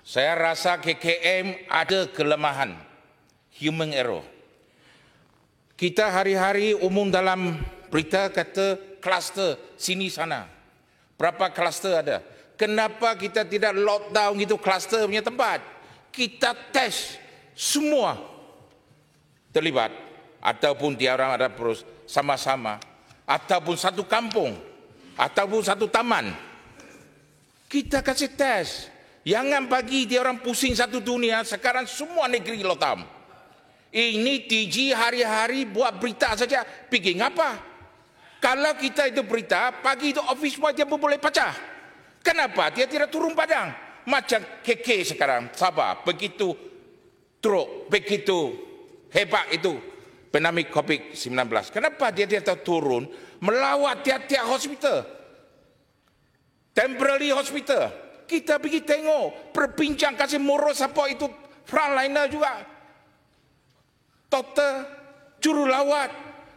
Saya rasa KKM ada kelemahan, human error. Kita hari-hari umum dalam berita kata kluster sini sana. Berapa kluster ada? Kenapa kita tidak lockdown gitu kluster punya tempat? Kita test semua terlibat. Ataupun dia orang ada sama-sama. Ataupun satu kampung. Ataupun satu taman. Kita kasih test. Jangan bagi dia orang pusing satu dunia. Sekarang semua negeri lockdown. Ini TG hari-hari buat berita saja. Fikir apa? Kalau kita itu berita, pagi itu office boy dia pun boleh pecah. Kenapa? Dia tidak turun padang. Macam KK sekarang. Sabar. Begitu teruk. Begitu hebat itu pandemik COVID-19. Kenapa dia tidak turun melawat tiap-tiap hospital? Temporary hospital. Kita pergi tengok, berbincang kasih moro siapa itu frontliner juga. Doktor, jurulawat,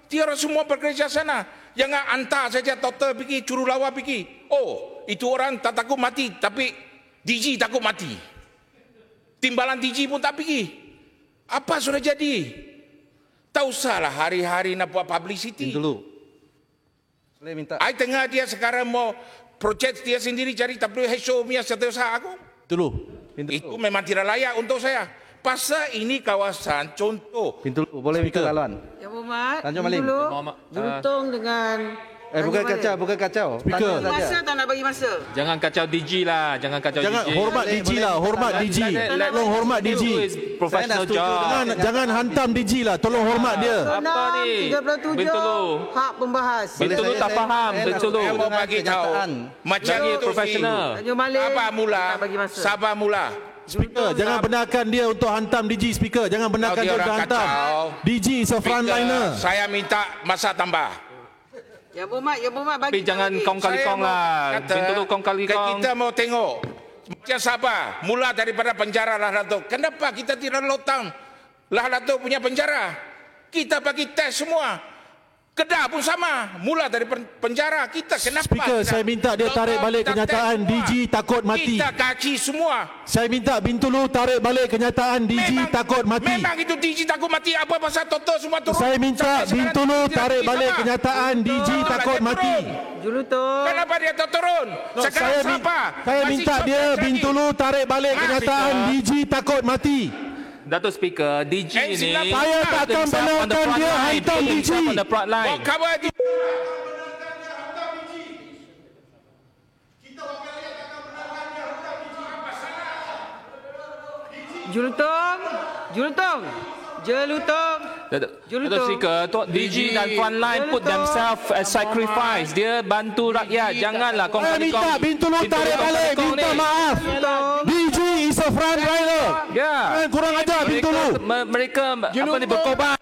dia orang semua bekerja sana. Jangan hantar saja doktor pergi, jurulawat pergi. Oh, itu orang tak takut mati, tapi DG takut mati. Timbalan DG pun tak pergi. Apa sudah jadi? Tak usahlah hari-hari nak buat publicity. Dulu. Saya minta. I tengah dia sekarang mau projek dia sendiri cari WHO punya setiausaha aku. Dulu. Itu memang tidak layak untuk saya. Pasal ini kawasan contoh. Pintu boleh minta laluan. Ya Muhammad. Tanjung Malim. Julutong dengan bukan kacau, bukan kacau. Speaker. Masa tak nak bagi masa. Jangan kacau DG lah, jangan kacau Jangan DG. hormat DG lah, hormat DG. Tolong hormat DG. Professional job. Jangan hantam DG lah, tolong hormat dia. Apa ni? 37 Bintulu. hak pembahas. Bintulu tak faham, Bintulu. Saya mau bagi tahu macam Lagi itu profesional. Tanjung Malim. Sabar mula. Tak bagi masa. Sabar mula. Speaker, jangan benarkan dia untuk hantam DG. Speaker, jangan benarkan dia untuk hantam. DG is a frontliner. Saya minta masa tambah. Ya Muhammad bagi. Tapi jangan kong kali kong lah. Bintulu kong kali kong. Kita mau tengok. Macam sabar. Mula daripada penjara Lah Datuk. Kenapa kita tidak lockdown Lah Datuk punya penjara? Kita bagi tes semua. Kedah pun sama. Mula dari penjara. Kita kenapa? Speaker, saya minta dia tarik balik kenyataan DG takut mati. Kita kaji semua. Saya minta Bintulu tarik balik kenyataan DG takut mati. Memang itu DG takut mati. Apa pasal Toto semua turun? Saya minta Bintulu tarik balik kenyataan DG takut mati. Julutong. Kenapa dia tak turun? Sekarang siapa? Saya minta dia Bintulu tarik balik kenyataan DG takut mati. Datuk Speaker, DG ni Saya takkan benarkan dia hantam DG. on the front line. Cover di Julutong. Datuk Speaker, DG dan front line put themselves as sacrifice. Dia bantu rakyat. Janganlah kong Saya kali kong. minta Bintulu tarik balik. Minta maaf. DG is a frontliner. Ya. Kurang ajar Bintulu. Mereka apa ni berkorban.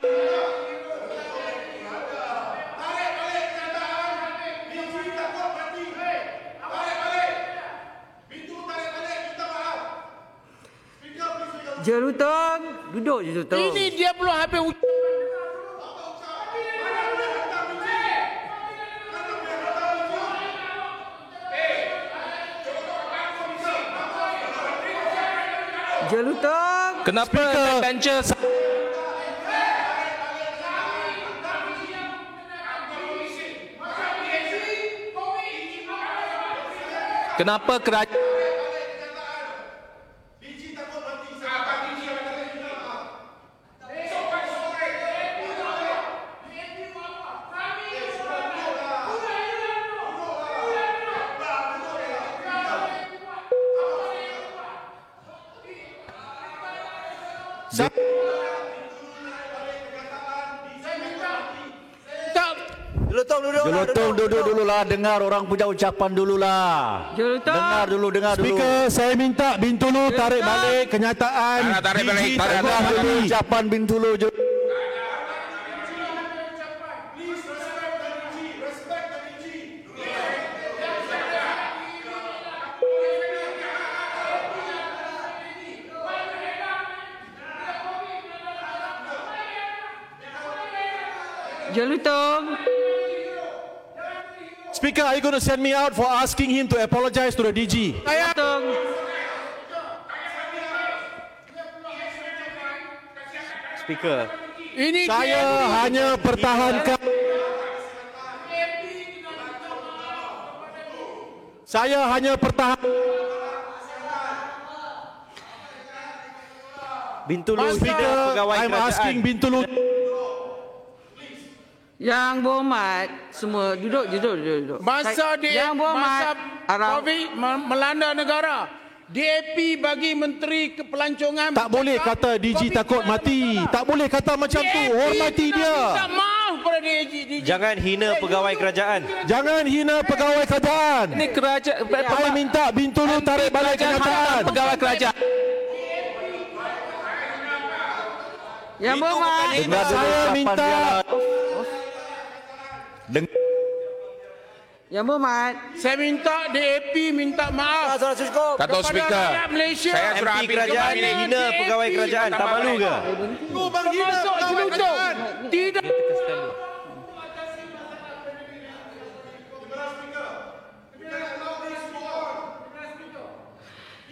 Julutong. Duduk je Julutong. ini dia belum habis Julutong. Kenapa backbencher Kenapa kerajaan Julutong duduk dululah, dengar orang punya ucapan dululah. Julutong. Dengar dulu. Speaker, saya minta Bintulu tarik balik kenyataan Tarik balik, DG tarik takut balik. mati. Ucapan Bintulu. Julutong. Speaker, are you going to send me out for asking him to apologize to the DG? Julutong. Speaker. Ini Saya hanya pertahankan. Saya hanya pertahankan. Bintulu Speaker, pegawai I'm kerajaan. asking Bintulu. Yang berhormat semua duduk. masa Yang berhormat Arau. COVID melanda negara, DAP bagi Menteri Kepelancongan Tak boleh kata DG takut mati. Tak boleh kata macam tu. Hormati dia. Minta maaf pada DG. Jangan hina pegawai kerajaan. Jangan hina pegawai kerajaan. Ini kerajaan Saya minta Bintulu tarik balik kenyataan. pegawai kerajaan. Yang berhormat. Dengar dulu Saya ucapan minta. dia. Yang berhormat. Saya minta DAP minta maaf. Datuk Kepada Speaker, rakyat Malaysia. saya sudah MP habis kerajaan 5 minit. hina pegawai kerajaan. Tak malu ke? Termasuk jelutong. Tidak.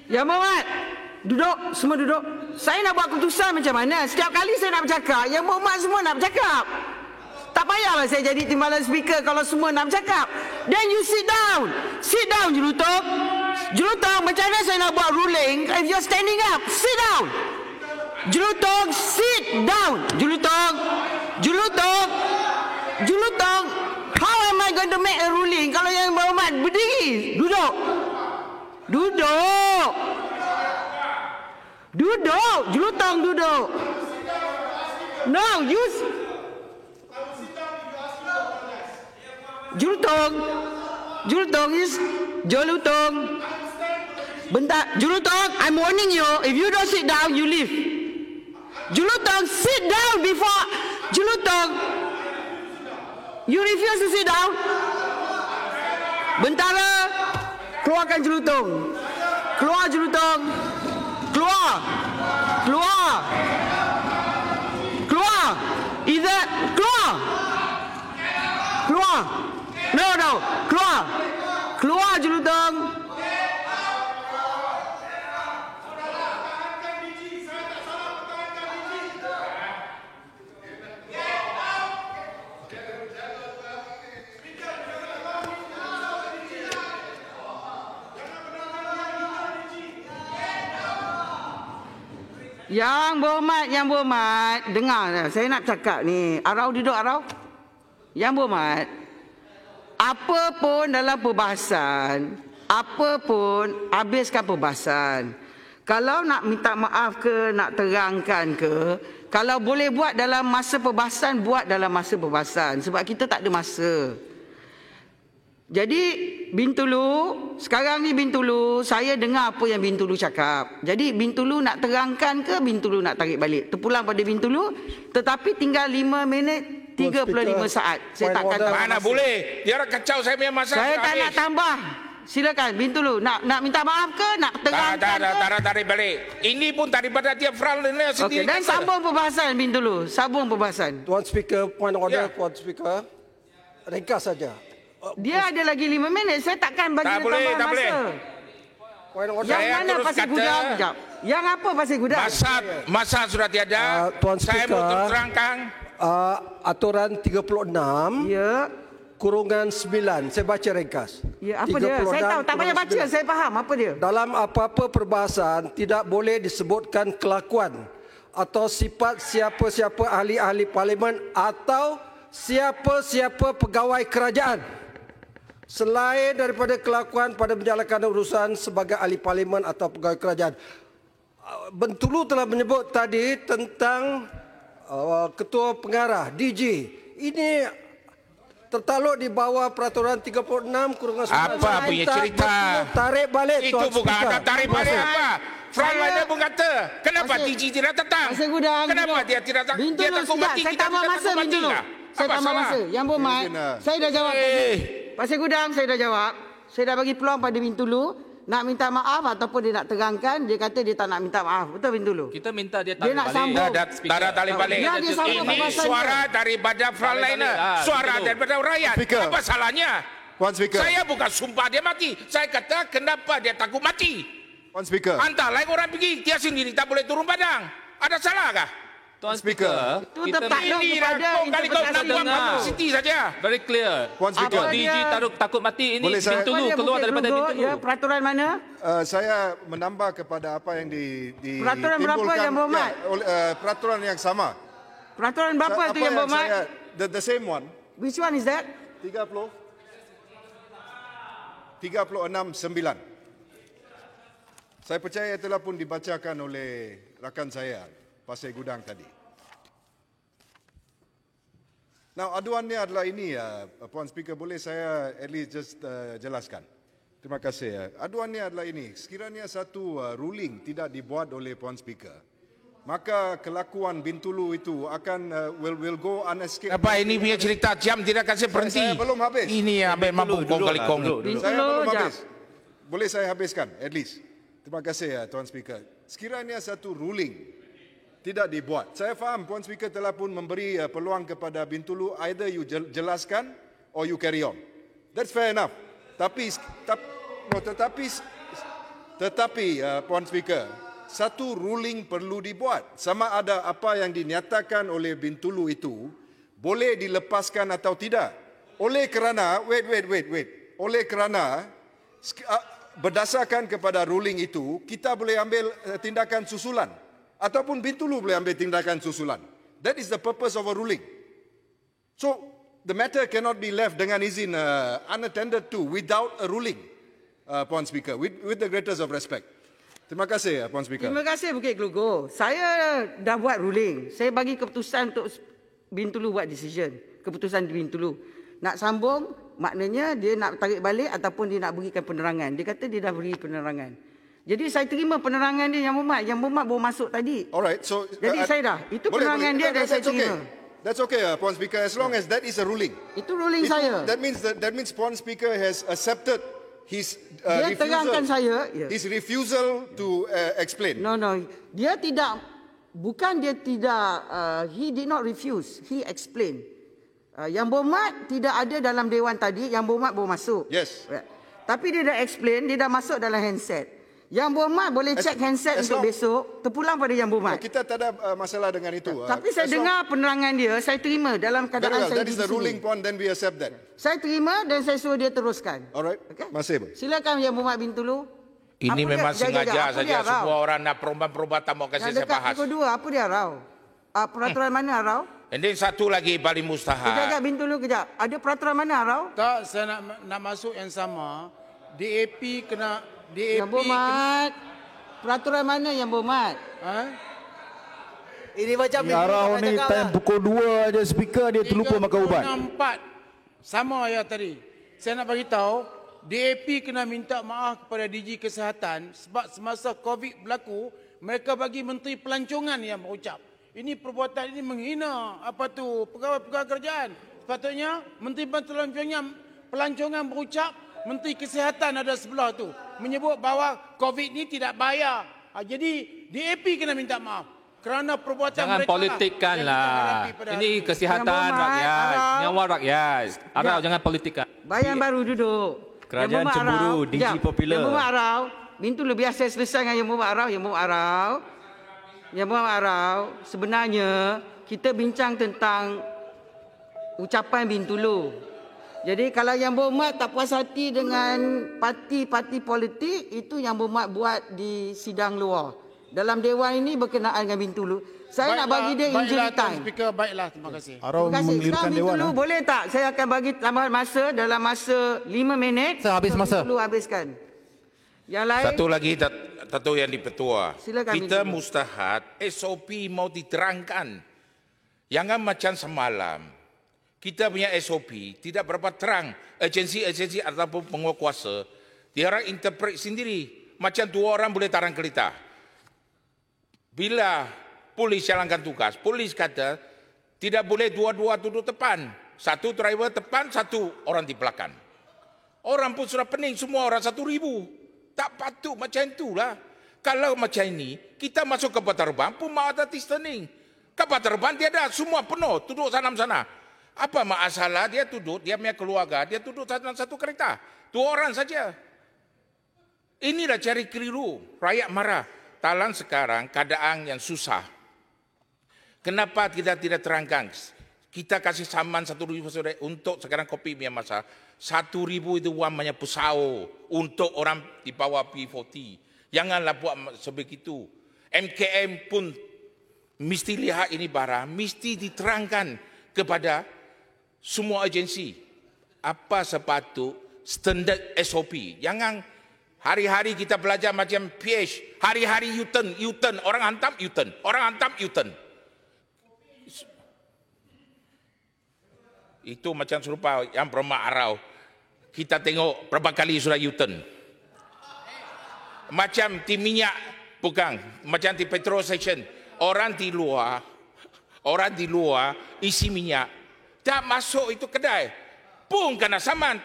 Yang berhormat. Duduk, semua duduk. Saya nak buat keputusan macam mana? Setiap kali saya nak bercakap, yang berhormat semua nak bercakap. Tak payahlah saya jadi timbalan speaker kalau semua nak bercakap. Then you sit down. Sit down, Jelutong. Jelutong, macam mana saya nak buat ruling if you're standing up? Sit down. Jelutong, sit down. Jelutong. How am I going to make a ruling kalau yang berhormat berdiri? Duduk. Jelutong duduk. No, you. Jelutong is Jelutong. Bentar, Jelutong, I'm warning you. If you don't sit down, you leave. Jelutong, sit down before. Jelutong, you refuse to sit down. Bentara, keluarkan Jelutong. Keluar Jelutong. Keluar. Either keluar. No. Keluar Jelutong. Yang berhormat, dengar saya nak cakap ni. Arau duduk, Arau. Yang berhormat, apa pun dalam perbahasan, habiskan perbahasan. Kalau nak minta maaf ke, nak terangkan ke, kalau boleh buat dalam masa perbahasan, buat dalam masa perbahasan. Sebab kita tak ada masa. Jadi Bintulu, sekarang ni Bintulu, saya dengar apa yang Bintulu cakap. Jadi Bintulu nak terangkan ke, Bintulu nak tarik balik? Terpulang pada Bintulu, tetapi tinggal 5 minit 35 saat. Saya takkan tambah Mana masa. boleh? Dia orang kacau saya punya masa. Saya sudah tak nak habis. tambah. Silakan Bintulu, nak minta maaf ke, nak terangkan ke? Tak tarik balik. Ini pun daripada dia frontliner Okey, sendiri. dan sambung perbahasan Bintulu, sambung perbahasan. Tuan Speaker, point order, Ya. Tuan Speaker. Ringkas saja. Dia ada lagi 5 minit, saya takkan bagi Tak dia boleh, tambah tak masa. boleh. Point order. Yang Saya mana terus pasal kata- gudang? Sekejap. Yang apa pasal gudang? Masa sudah tiada. Tuan Saya Speaker. mau terangkan. Aturan 36 Ya. kurungan 9. Saya baca ringkas. Ya, apa dia? Saya tahu, tak payah baca, saya faham apa dia. Dalam apa-apa perbahasan tidak boleh disebutkan kelakuan atau sifat siapa-siapa ahli-ahli parlimen atau siapa-siapa pegawai kerajaan selain daripada kelakuan pada menjalankan urusan sebagai ahli parlimen atau pegawai kerajaan. Bintulu telah menyebut tadi tentang ketua pengarah DG. Ini tertaluk di bawah peraturan 36 kurungan 9. Apa punya cerita? Tarik balik Itu Tuan bukan Speaker. ada tarik balik apa. Frontliner pun kata, kenapa Pasal- DG tidak datang? Pasal gudang. Kenapa duduk. dia tidak datang? Dia Bintulu takut sekejap, mati. saya Kita tambah tidak masa takut mati Bintulu. lah. Saya Apa tambah salah? masa. Yang berhormat, saya dah jawab tadi. Pasal gudang saya dah jawab. Saya dah bagi peluang pada Bintulu nak minta maaf ataupun dia nak terangkan. Dia kata dia tak nak minta maaf. Betul Bintulu? Kita minta dia Dia tarik nak balik. sambung. Tak ada tarik balik. Ya, dia sambung Ini perbahasan suara daripada frontliner. balik. Suara Betul. daripada rakyat. Speaker. Apa salahnya? Puan Speaker. Saya bukan sumpah dia mati. Saya kata kenapa dia takut mati. Puan Speaker. Hantar lain orang pergi. Dia sendiri tak boleh turun padang. Ada salah kah? Tuan Speaker, Itu tertakluk kepada kali kau nak buat dengar. publicity saja. very clear. Puan Speaker. Kalau DG takut mati, ini Boleh saya- Bintulu keluar daripada Bintulu. Ya, peraturan mana? Saya menambah kepada apa yang Peraturan berapa ditimbulkan, yang berhormat? peraturan yang sama. Peraturan berapa Apa tu yang berhormat? the same one. Which one is that? 36.9. Saya percaya telah pun dibacakan oleh rakan saya Pasir Gudang tadi. Now, aduannya adalah ini, Puan Speaker, boleh saya at least just jelaskan. Terima kasih. Aduannya adalah ini, sekiranya satu ruling tidak dibuat oleh Puan Speaker, maka kelakuan Bintulu itu akan will go unescaped. Apa ini punya cerita jam tidak kasih berhenti. Saya belum habis. Ini habis mampu kong kali kong. Saya belum Bintulu, habis. Boleh saya habiskan, at least. Terima kasih, Tuan Speaker. Sekiranya satu ruling tidak dibuat. Saya faham Puan Speaker telah pun memberi peluang kepada Bintulu, either you jelaskan or you carry on. That's fair enough. Tetapi Puan Speaker, satu ruling perlu dibuat. Sama ada apa yang dinyatakan oleh Bintulu itu boleh dilepaskan atau tidak. Oleh kerana, oleh kerana berdasarkan kepada ruling itu, kita boleh ambil tindakan susulan. Ataupun Bintulu boleh ambil tindakan susulan. That is the purpose of a ruling. So, the matter cannot be left dengan izin unattended to without a ruling, Puan Speaker, with the greatest of respect. Terima kasih, Puan Speaker. Terima kasih Bukit Gelugor. Saya dah buat ruling. Saya bagi keputusan untuk Bintulu buat decision. Keputusan di Bintulu. Nak sambung, maknanya dia nak tarik balik ataupun dia nak berikan penerangan. Dia kata dia dah beri penerangan. Jadi saya terima penerangan dia Yang Berhormat baru masuk tadi. Alright, so jadi saya dah. Itu penerangan dia dan saya terima. That's okay, Puan Speaker, as long as that is a ruling. Itu ruling saya. That means Puan Speaker has accepted his Dia terangkan saya. his refusal to explain. No. Dia tidak, bukan dia tidak, he did not refuse. He explained. Yang Berhormat tidak ada dalam Dewan tadi, Yang Berhormat baru masuk. Yes. Tapi dia dah explain, dia dah masuk dalam handset. Yang Berhormat boleh cek handset untuk besok, terpulang pada Yang Berhormat. Kita tak ada masalah dengan itu. Tapi saya dengar penerangan dia, saya terima dalam keadaan saya that is the ruling, Puan, then we accept that. Saya terima dan saya suruh dia teruskan. Alright, masih. Silakan Yang Berhormat Bintulu. Ini Apa memang dia? sengaja Apa saja dia, Rau? semua orang nak perubatan mau kasih Yang saya dekat bahas. pukul 2, apa dia Rau? Peraturan mana Rau? And then satu lagi paling mustahak. Kejap Bintulu kejap. Ada peraturan mana Rau? Tak, saya nak masuk yang sama. DAP kena... Yang Berhormat. Peraturan mana Yang Berhormat? Ini macam Arau ni time pukul 2 aja speaker dia terlupa makan ubat. 4 sama ya tadi. Saya nak bagi tahu DAP kena minta maaf kepada DG Kesihatan sebab semasa COVID berlaku mereka bagi Menteri Pelancongan yang berucap. Ini perbuatan ini menghina pegawai-pegawai kerajaan. Sepatutnya Menteri Pelancongan berucap, Menteri Kesihatan ada sebelah tu menyebut bahawa COVID ni tidak bahaya. Jadi DAP kena minta maaf kerana perbuatan Jangan mereka politikkan yang kita lah. hadapi pada Ini hari kesihatan rakyat, nyawa rakyat. Arau jangan politikkan. Bayan baru duduk. Kerajaan cemburu, DG popular. Yang Berhormat Arau. Bintulu biasa selesai dengan Yang Berhormat Arau. Yang Berhormat Arau. Sebenarnya kita bincang tentang ucapan Bintulu. Jadi kalau Yang Berhormat tak puas hati dengan parti-parti politik, itu Yang Berhormat buat di sidang luar. Dalam Dewan ini berkenaan dengan Bintulu. Saya nak bagi dia injury time. Speaker, baiklah, terima kasih. Arau Terima kasih. mengelirukan Sekarang Dewan. Bintulu boleh tak saya akan bagi tambahan masa dalam masa 5 minit. Saya habis masa. Bintulu habiskan. Yang lain. Satu lagi Dato' Yang di-Petua. Silakan, Kita Bintulu. mustahak SOP mau diterangkan. Jangan macam semalam. Kita punya SOP tidak berapa terang. Agensi-agensi ataupun penguasa dia orang interpret sendiri. Macam 2 orang boleh tarang kereta. Bila polis jalankan tugas, polis kata tidak boleh dua-dua duduk depan. Satu driver depan, satu orang di belakang. Orang pun sudah pening semua orang 1,000. Tak patut macam itulah. Kalau macam ini, kita masuk ke Terbang pun mau ada distancing. Ke Terbang tiada, semua penuh, duduk sana-sana. Apa masalah dia duduk, dia punya keluarga, dia duduk dalam satu kereta. 2 orang saja. Inilah cari keliru. Rakyat marah. Dalam sekarang keadaan yang susah. Kenapa kita tidak terangkan? Kita kasih saman 1,000 untuk sekarang kopi punya masa. 1,000 itu wang banyak pusau untuk orang di bawah P40. Janganlah buat sebegitu. MKM pun mesti lihat ini barang, mesti diterangkan kepada semua agensi. Apa sepatut standard SOP. Jangan hari-hari kita belajar macam PH. Hari-hari U-turn. Orang hantam U-turn. Itu macam serupa yang Permak Arau. Kita tengok berapa kali sudah U-turn. Macam di minyak, bukan. Macam di petrol station. Orang di luar isi minyak. Tak masuk itu kedai. Pun kena saman.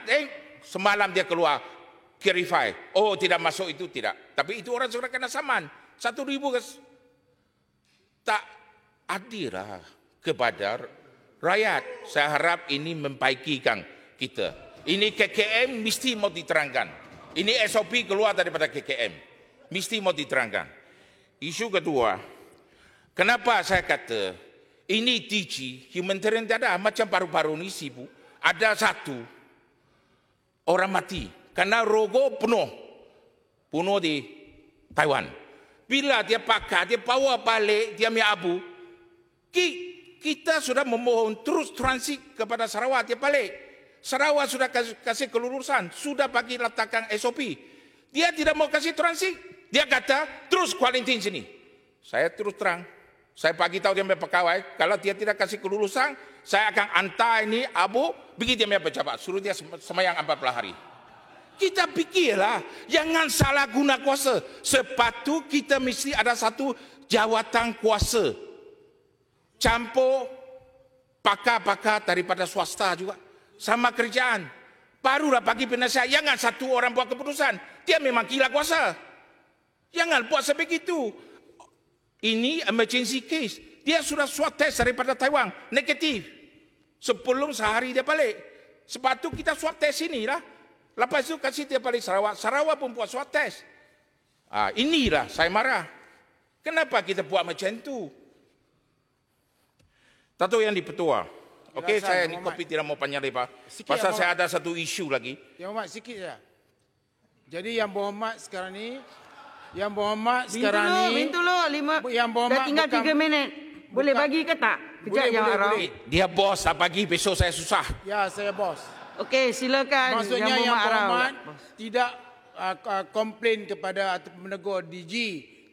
Semalam dia keluar. Clarify. Oh, tidak masuk itu, tidak. Tapi itu orang sudah kena saman. 1,000 tak adil lah kepada rakyat. Saya harap ini membaikikan kita. Ini KKM mesti mau diterangkan. Ini SOP keluar daripada KKM. Mesti mau diterangkan. Isu kedua, kenapa saya kata ini DG, humanitarian tidak ada. Macam paru-paru ni sibuk. Ada satu orang mati. Karena rogo penuh di Taiwan. Bila dia pakai, dia bawa balik, dia ambil abu. Kita sudah memohon terus transit kepada Sarawak, dia balik. Sarawak sudah kasih kelulusan, sudah bagi letakkan SOP. Dia tidak mau kasih transit. Dia kata, terus kuarantin sini. Saya terus terang. Saya bagi tahu dia punya pegawai, kalau dia tidak kasih kelulusan, saya akan hantar ini abu, pergi dia punya pejabat. Suruh dia semayang 40 hari. Kita fikirlah, jangan salah guna kuasa. Sepatut kita mesti ada satu jawatan kuasa. Campur pakar-pakar daripada swasta juga. Sama kerjaan. Barulah bagi penasihat. Jangan satu orang buat keputusan. Dia memang gila kuasa. Jangan buat sebegitu. Ini emergency case. Dia sudah swab test daripada Taiwan. Negatif. Sebelum sehari dia balik. Sepatut kita swab test inilah. Lepas itu kasih dia balik Sarawak. Sarawak pun buat swab test. Inilah saya marah. Kenapa kita buat macam itu? Tahu yang di Petua. Okey, saya ni kopi tidak mau panjang lebar. Pasal saya ada satu isu lagi. Yang Muhammad sikit saja. Jadi yang berhormat sekarang ni, yang berhormat sekarang ni, yang berhormat dah tinggal 3 minit. Boleh bagi ke tak? Kejap yang Arau. Dia bos, tak bagi besok saya susah. Ya, saya bos. Okey, silakan. Maksudnya yang berhormat tidak komplain kepada atau menegur DG,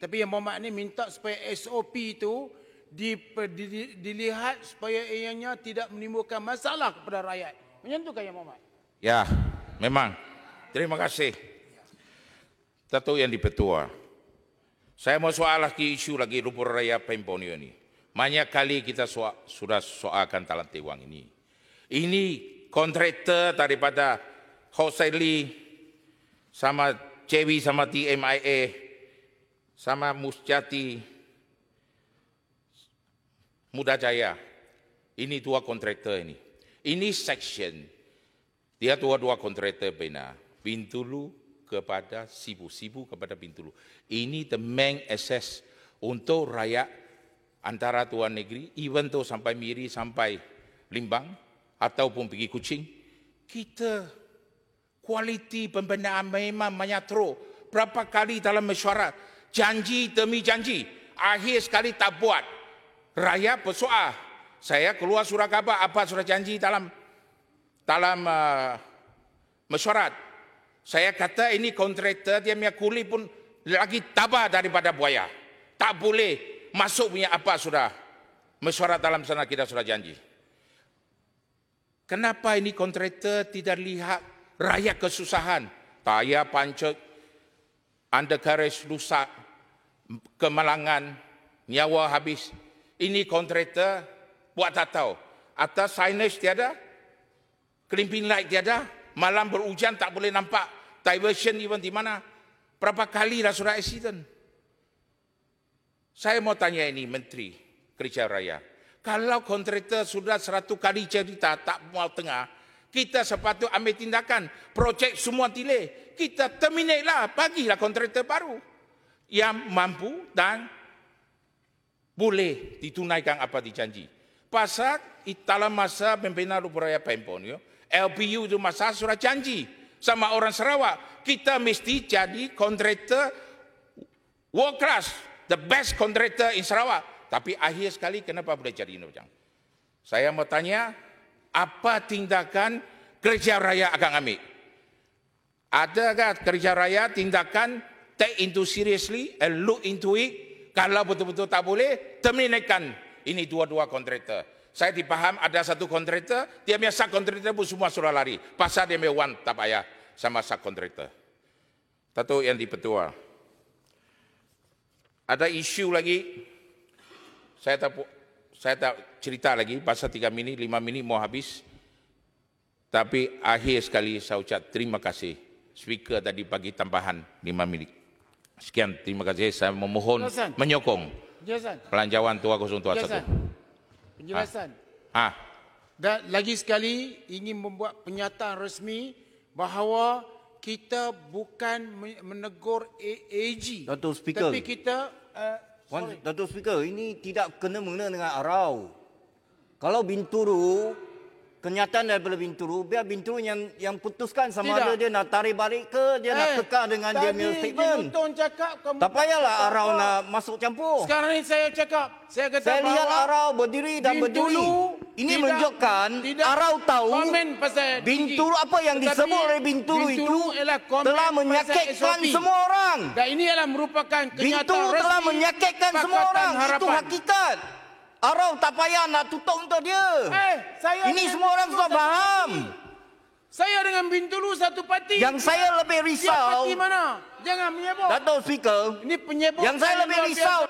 tapi yang berhormat ni minta supaya SOP itu dilihat supaya ianya tidak menimbulkan masalah kepada rakyat. Macam tu kan yang berhormat? Ya, memang. Terima kasih. Tahu yang di Petua. Saya mau soal lagi isu lagi Lumpur Raya Pemponio ini. Banyak kali kita sudah soalkan Talang Tewang ini. Ini kontraktor daripada Hoseli sama Cewi sama TMIA sama Musjati Muda Jaya. Ini dua kontraktor ini. Ini section. Dia dua kontraktor benar. Bintulu kepada Sibu. Sibu kepada Bintulu. Ini the main access untuk rakyat antara tuan negeri, even tu sampai Miri, sampai Limbang, ataupun pergi Kuching. Kita kualiti pembinaan memang menyatro. Berapa kali dalam mesyuarat, janji demi janji, akhir sekali tak buat. Rakyat bersoal, saya keluar surat khabar, apa surat janji dalam mesyuarat. Saya kata ini kontraktor, dia punya kuli pun lagi tabah daripada buaya. Tak boleh masuk punya apa sudah mesyuarat dalam sana kita sudah janji. Kenapa ini kontraktor tidak lihat rakyat kesusahan? Tayar pancet, undercarriage rusak, kemalangan, nyawa habis. Ini kontraktor buat tak tahu. Atas signage tiada, clamping light tiada, malam berhujan tak boleh nampak diversion even di mana. Berapa kali dah sudah accident. Saya mau tanya ini Menteri Kerja Raya. Kalau kontraktor sudah 100 kali cerita tak mau tengah, kita sepatut ambil tindakan. Projek semua delay. Kita terminate lah, bagilah kontraktor baru yang mampu dan boleh ditunaikan apa dijanji. Pasal dalam masa pembinaan Ruparaya Pempon, LPU itu masa sudah janji sama orang Sarawak, kita mesti jadi kontraktor world class, the best kontraktor in Sarawak. Tapi akhir sekali kenapa boleh jadi ini? Saya mau tanya, apa tindakan kerja raya akan ambil? Adakah kerja raya tindakan take into seriously and look into it? Kalau betul-betul tak boleh, terminatekan ini dua-dua kontraktor. Saya dipaham ada satu kontraktor, dia punya subkontraktor pun semua sudah lari. Pasal dia punya wan tak payah sama subkontraktor. Tahu yang di Petua. Ada isu lagi, saya tak cerita lagi, pasal 3 minit, 5 minit mau habis. Tapi akhir sekali saya ucap terima kasih. Speaker tadi bagi tambahan 5 minit. Sekian, terima kasih. Saya memohon menyokong pelanjauan Tua 021. Penjelasan. Dan lagi sekali ingin membuat pernyataan resmi bahawa kita bukan menegur AG. Datuk Speaker. Tapi kita Datuk Speaker, ini tidak kena-mengena dengan Arau. Kalau Bintulu, kenyataan daripada Bintulu, biar Bintulu yang putuskan sama ada dia nak tarik balik ke, dia nak kekal dengan dia punya statement. Tak payahlah Arau nak masuk campur. Sekarang ni saya cakap, saya kata saya lihat Arau berdiri dan berduri. Ini menunjukkan Arau tahu Bintulu apa yang disebut oleh Bintulu itu telah menyakitkan semua orang. Dan ini adalah merupakan kenyataan Bintulu resmi. telah menyakitkan semua orang. Itu hakikat. Arau tak payah nak tutup untuk dia. Ini semua orang sudah faham. Saya dengan Bintulu satu parti. Yang saya lebih risau. Dia parti mana? Jangan menyebut. Datuk Speaker. Ini penyebut. Yang saya lebih risau.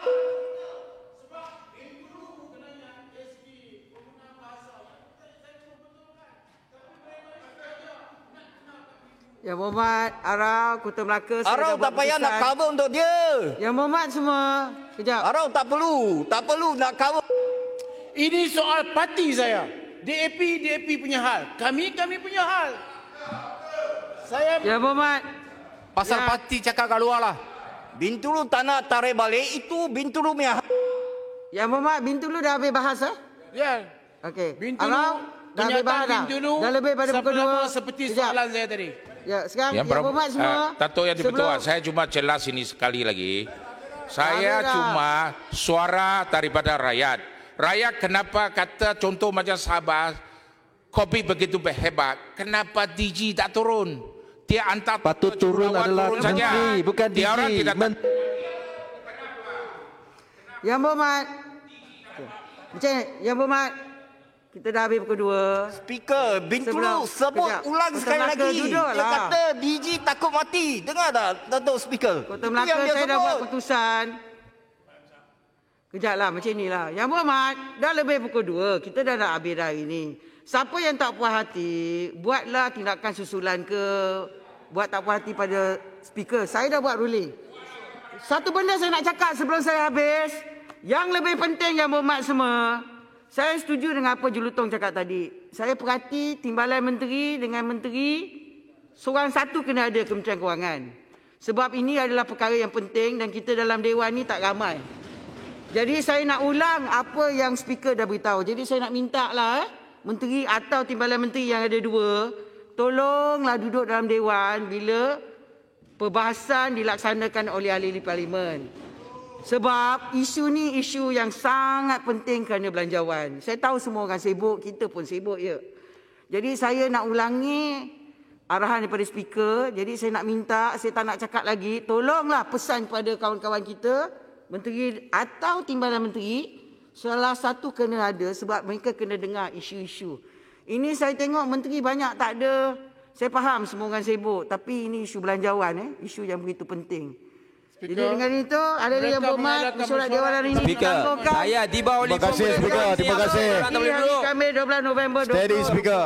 Yang Muhammad, Arau, Kota Melaka. Arau tak payah nak cover untuk dia. Yang Muhammad semua. Kejap. Arau tak perlu nak cover. Ini soal parti saya. DAP punya hal. Kami punya hal. Saya. Yang Muhammad. Pasal parti cakap kat luar lah. Bintulu tak nak tarik balik, itu Bintulu punya hal. Yang Muhammad, Bintulu dah habis bahas Ya. Okey. Bintulu. Arau, dah habis bahas dah. Dah lebih pada pukul 2. Seperti soalan saya tadi. Ya, sekarang yang Muhammad semua. Tato yang dibetul, saya cuma jelas ini sekali lagi. Saya cuma suara daripada rakyat. Rakyat kenapa kata contoh macam Sabah, COVID begitu hebat, kenapa DG tak turun? Dia antar patut turun adalah menteri, bukan DG. Dia orang tidak Yang Muhammad. Macam Yang Muhammad. Kita dah habis pukul 2. Speaker, Bintulu sebut ulang sekali lagi. Dia kata DG takut mati. Dengar tak, Datuk Speaker? Kota Melaka saya dah buat keputusan. Kejaplah macam inilah. Yang Muhammad, dah lebih pukul 2. Kita dah nak habis dah hari ni. Siapa yang tak puas hati, buatlah tindakan susulan ke. Buat tak puas hati pada speaker. Saya dah buat ruling. Satu benda saya nak cakap sebelum saya habis. Yang lebih penting Yang Muhammad semua. Saya setuju dengan apa Julutong cakap tadi. Saya perhati timbalan menteri dengan menteri, seorang satu kena ada Kementerian Kewangan. Sebab ini adalah perkara yang penting dan kita dalam Dewan ni tak ramai. Jadi saya nak ulang apa yang speaker dah beritahu. Jadi saya nak minta lah menteri atau timbalan menteri yang ada 2, tolonglah duduk dalam Dewan bila perbahasan dilaksanakan oleh ahli-ahli parlimen. Sebab isu ni isu yang sangat penting kerana belanjawan. Saya tahu semua orang sibuk, kita pun sibuk ya. Jadi saya nak ulangi arahan daripada speaker. Jadi saya nak minta, saya tak nak cakap lagi, tolonglah pesan kepada kawan-kawan kita, menteri atau timbalan menteri, salah satu kena ada sebab mereka kena dengar isu-isu. Ini saya tengok menteri banyak tak ada. Saya faham semua orang sibuk, tapi ini isu belanjawan, isu yang begitu penting. Speaker. Jadi dengan itu, ada yang berhormat mesyuarat Dewan hari ini ditangguhkan. Saya di bawah Terima kasih, Speaker. Terima kasih. Hari Khamis 12 November 2020. Steady, Speaker.